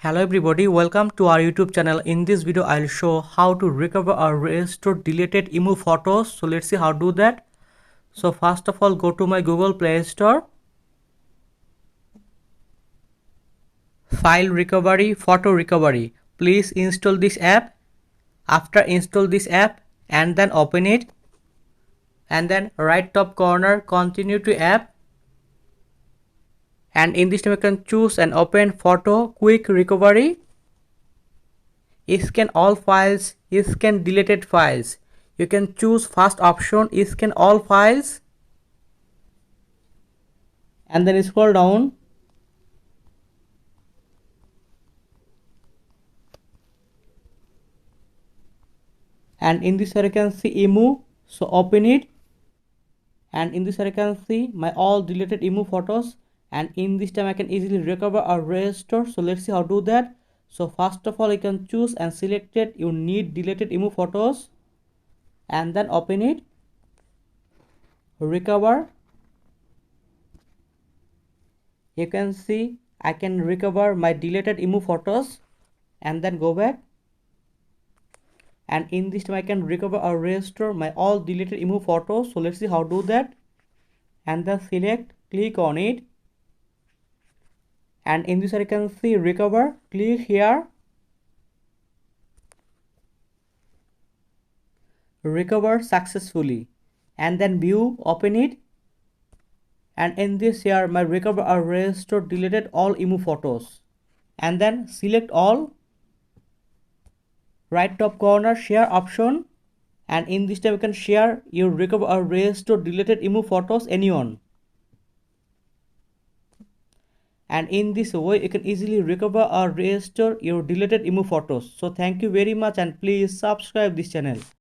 Hello everybody, welcome to our YouTube channel. In this video I'll show how to recover or restore deleted emo photos. So let's see how to do that. So first of all, go to my Google Play Store, File Recovery, Photo Recovery. Please install this app. After install this app and then open it, and then right top corner continue to app, and in this time you can choose and open Photo Quick Recovery. Scan all files, scan deleted files. You can choose first option, scan all files, and then scroll down and in this area you can see emo. So open it, and in this area you can see my all deleted emo photos, and in this time I can easily recover or restore. So let's see how to do that. So first of all, you can choose and select it you need deleted emo photos, and then open it, recover. You can see I can recover my deleted emo photos, and then go back, and in this time I can recover or restore my all deleted emo photos. So let's see how to do that. And then select, click on it, and in this area you can see recover, click here, recover successfully, and then view, open it, and in this here my recover or restore deleted all emo photos, and then select all, right top corner share option, and in this time you can share your recover or restore deleted emo photos anyone, and in this way you can easily recover or restore your deleted emo photos. So thank you very much, and please subscribe this channel.